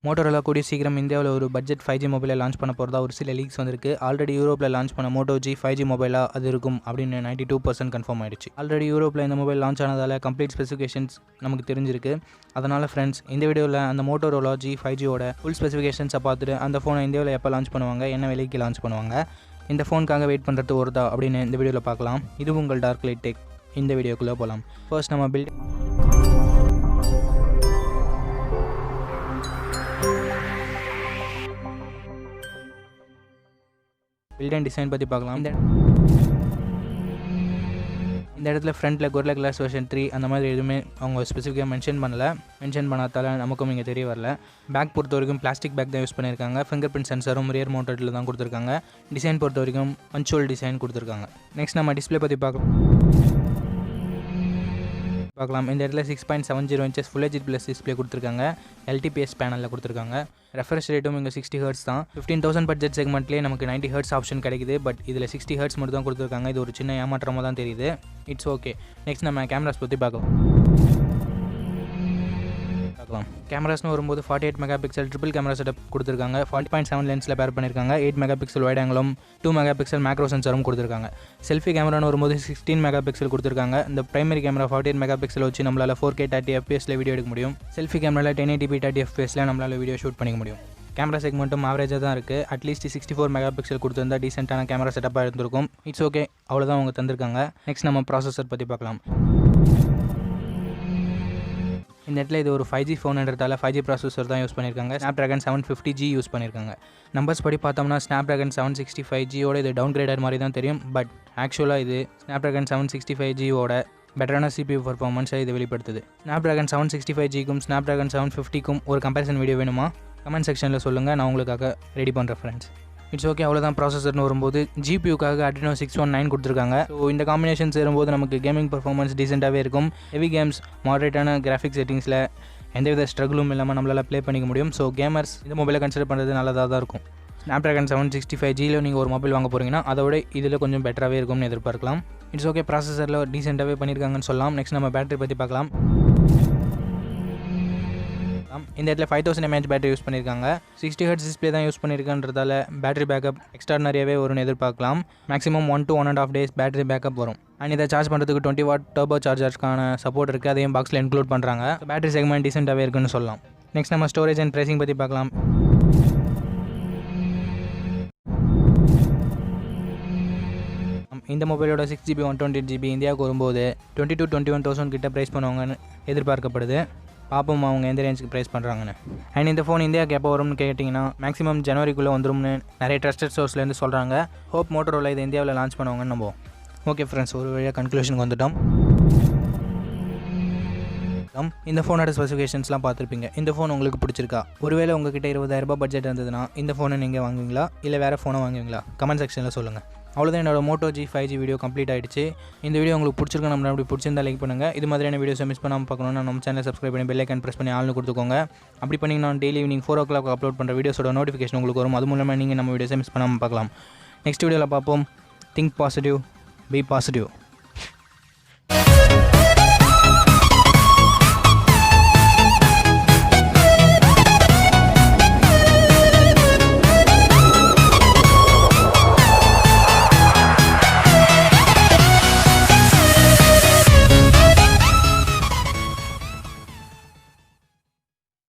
Motorola கூடிய சீக்கிரம் இந்தியாவில் ஒரு பட்ஜெட் 5G மொபைலை லான்ச் பண்ண போகிறதா ஒரு சில லீக்ஸ் வந்திருக்கு. ஆல்ரெடி யூரோப்பில் லான்ச் பண்ண மோட்டோ ஜி 5G மொபைலாக அது இருக்கும் அப்படின்னு 92% கன்ஃபார்ம் ஆயிடுச்சு. ஆல்ரெடி யூரோப்பில் இந்த மொபைல் லான்ச் ஆனதால் கம்ப்ளீட் ஸ்பெசிஃபிகேஷன்ஸ் நமக்கு தெரிஞ்சிருக்கு. அதனால் ஃப்ரெண்ட்ஸ், இந்த வீடியோவில் அந்த மோட்டோரோலா ஜி 5Gயோட ஃபுல் ஸ்பெசிஃபிகேஷன்ஸை பார்த்துட்டு அந்த ஃபோனை இந்தியாவில் எப்போ லான்ச் பண்ணுவாங்க, என்ன விலைக்கு லான்ச் பண்ணுவாங்க, இந்த ஃபோனுக்காக வெயிட் பண்ணுறது ஒருதா அப்படின்னு இந்த வீடியோவில் பார்க்கலாம். இது உங்கள் டார்க்லைட் டெக். இந்த வீடியோக்குள்ளே போகலாம். ஃபர்ஸ்ட் நம்ம பில்ட் அண்ட் டிசைன் பற்றி பார்க்கலாம். இந்த இடத்துல ஃப்ரண்ட்டில் கொரில்லா கிளாஸ் வெர்ஷன் 3 அந்த மாதிரி எதுவுமே அவங்க ஸ்பெசிஃபிக்காக மென்ஷன் பண்ணாதால நமக்கும் இங்கே தெரிய வரல. பேக் பொறுத்த வரைக்கும் பிளாஸ்டிக் பேக் தான் யூஸ் பண்ணியிருக்காங்க. ஃபிங்கர் பிரிண்ட் சென்சரும் ரியர் மவுண்டடில் தான் கொடுத்துருக்காங்க. டிசைன் பொறுத்த வரைக்கும் பஞ்சுவல் டிசைன் கொடுத்துருக்காங்க. நெக்ஸ்ட் நம்ம டிஸ்பிளே பற்றி பார்க்கலாம். இந்த இடத்துல 6.70 inches full HD plus display கொடுத்துருக்காங்க. LTPS பேனலில் கொடுத்துருக்காங்க. ரெஃப்ரெஷ் ரேட்டும் இங்கே 60 Hz தான். 15,000 பட்ஜெட் செக்மெண்ட்லேயே நமக்கு 90 Hz ஆப்ஷன் கிடைக்குது. பட் இதில் 60 Hz மட்டும் தான் கொடுத்துருக்காங்க. இது ஒரு சின்ன ஏமாற்றமாக தான் தெரியுது. It's okay. நெக்ஸ்ட் நம்ம கேமராஸ் பற்றி பார்க்கலாம். கேமராஸ்னு வரும்போது 48 மெகாபிக்சல் ட்ரிபிள் கேமரா செட்டப் கொடுத்துருக்காங்க. 40.7 லென்ஸில் பேர் பண்ணியிருக்காங்க. 8 மெகாபிக்சல் வைட் ஆங்கிளும் 2 மெகாபிக்சல் மேக்ரோ சென்சரும் கொடுத்துருக்காங்க. செல்ஃபி கேமரான்னு வரும்போது 16 மெகாபிக்சல் கொடுத்துருக்காங்க. இந்த பிரைமரி கேமரா 48 மெகாபிக்சல் வச்சு நம்மளால் 4K 30 FPS வீடியோ எடுக்க முடியும். செல்ஃபி கேமராவில் 1080p 30 FPS நம்மளால் வீடியோ ஷூட் பண்ணிக்க முடியும். கேமரா செக்மெண்ட்டும் ஆவரேஜாக தான் இருக்குது. அட்லீஸ்ட் 64 மெகாபிக்சல் கொடுத்துருந்தா டீசென்ட்டான கேமரா செட்டப்பாக இருந்திருக்கும். இட்ஸ் ஓகே, அவ்வளோதான் அவங்க தந்திருக்காங்க. நெக்ஸ்ட் நம்ம ப்ராசஸர் பற்றி பார்க்கலாம். இந்த இடத்துல இது ஒரு 5G ஃபோனுன்றதால 5G ப்ராசஸர் தான் யூஸ் பண்ணியிருக்காங்க. Snapdragon 750G யூஸ் பண்ணியிருக்காங்க. நம்பர்ஸ் படி பார்த்தோம்னா Snapdragon 765Gயோட இது டவுன் கிரேடர் மாதிரி தான் தெரியும். பட் ஆக்சுவலாக இது Snapdragon 765Gயோட பெட்டரான CPU பர்ஃபார்மன்ஸை இது வெளிப்படுத்துது. Snapdragon 765Gக்கும் Snapdragon 750க்கும் ஒரு கம்பேரிசன் வீடியோ வேணுமா? கமெண்ட் செக்ஷனில் சொல்லுங்கள், நான் உங்களுக்காக ரெடி பண்ணுறேன் ஃப்ரெண்ட்ஸ். இட்ஸ் ஓகே, அவ்வளோதான். ப்ராசஸர்னு வரும்போது GPUக்காக Adreno 619 கொடுத்துருக்காங்க. ஸோ இந்த காம்பினேஷன் சேரும்போது நமக்கு கேமிங் பர்ஃபார்மன்ஸ் டீசெண்டாகவே இருக்கும். ஹெவி கேம்ஸ் மாடரேட்டான கிராஃபிக் செட்டிங்ஸில் எந்தவித ஸ்ட்ரகிளும் இல்லாமல் நம்மளால் ப்ளே பண்ணிக்க முடியும். ஸோ கேமர்ஸ் இந்த மொபைலை கன்சிடர் பண்ணுறது நல்லதாக தான் இருக்கும். Snapdragon 765Gயில் நீங்கள் ஒரு மொபைல் வாங்க போகிறீங்கன்னா அதோட இதில் கொஞ்சம் பெட்டராகவே இருக்கும்னு எதிர்பார்க்கலாம். இட்ஸ் ஓகே, ப்ராசஸரில் டீசெண்டாகவே பண்ணியிருக்காங்கன்னு சொல்லலாம். நெக்ஸ்ட் நம்ம பேட்டரி பற்றி பார்க்கலாம். இந்த இடத்துல 5000 mAh பேட்டரி யூஸ் பண்ணியிருக்காங்க. 60 Hz டிஸ்பிளே தான் யூஸ் பண்ணியிருக்கன்றதால பேட்டரி பேக்கப் எக்ஸ்ட்ரானரியாகவே வரும்னு எதிர்பார்க்கலாம். Maximum 1 to 1.5 days battery backup வரும். அண்ட் இதை சார்ஜ் பண்ணுறதுக்கு 20 watt டர்போ சார்ஜர்ஸ்க்கான சப்போர்ட் இருக்குது. அதையும் பாக்ஸில் இன்க்ளூட் பண்ணுறாங்க. பேட்டரி செக்மெண்ட் டீசெண்டாகவே இருக்குன்னு சொல்லலாம். நெக்ஸ்ட் நம்ம ஸ்டோரேஜ் அண்ட் ப்ரைசிங் பற்றி பார்க்கலாம். இந்த மொபைலோட 6GB 128GB இந்தியாவுக்கு வரும்போது 20 to 21,000 கிட்ட ப்ரைஸ் பண்ணுவாங்கன்னு எதிர்பார்க்கப்படுது. பார்ப்போம் அவங்க எந்த ரேஞ்சுக்கு ப்ரைஸ் பண்ணுறாங்கன்னு. அண்ட் இந்த ஃபோன் இந்தியாவுக்கு எப்போ வரும்னு கேட்டிங்கன்னா மேக்ஸிமம் ஜனவரிக்குள்ளே வந்துரும்னு நிறைய ட்ரஸ்டட் சோர்ஸ்லேருந்து சொல்கிறாங்க. ஹோப் மோட்டோரோலா இதை இந்தியாவில் லான்ச் பண்ணுவாங்கன்னு நம்புவோம். ஓகே ஃப்ரெண்ட்ஸ், ஒரு வழியாக கன்க்ளூஷனுக்கு வந்துட்டோம். இந்த ஃபோனோட ஸ்பெசிஃபிகேஷன்ஸ்லாம் பார்த்துருப்பீங்க. இந்த ஃபோன் உங்களுக்கு பிடிச்சிருக்கா? ஒருவேளை உங்ககிட்ட 20,000 பட்ஜெட் இருந்ததுன்னா இந்த ஃபோனை நீங்கள் வாங்குவீங்களா இல்லை வேறு ஃபோனை வாங்குவீங்களா? கமெண்ட் செக்ஷனில் சொல்லுங்கள். அவ்வளோதான், என்னோட Moto G 5G video complete ஆகிடுச்சு. இந்த வீடியோ உங்களுக்கு பிடிச்சிருக்கா? நம்ம அப்படி பிடிச்சிருந்தா லைக் பண்ணுங்கள். இது மாதிரியான வீடியோஸை மிஸ் பண்ணாமல் பார்க்கணுன்னா நம்ம சேனலை சப்ஸ்கிரைப் பண்ணி பெல் ஐக்கான் ப்ரெஸ் பண்ணி ஆள்னு கொடுத்துக்கோங்க. அப்படி பண்ணிங்கன்னா டெய்லி ஈவினிங் 4 o'clock அப்லோட் பண்ணுற வீடியோஸோட நோட்டிஃபிகேஷன் உங்களுக்கு வரும். அது மூலமாக நீங்கள் நம்ம வீடியோஸை மிஸ் பண்ணாமல் பார்க்கலாம். நெக்ஸ்ட் வீடியோவில் பார்ப்போம். Think positive, be positive.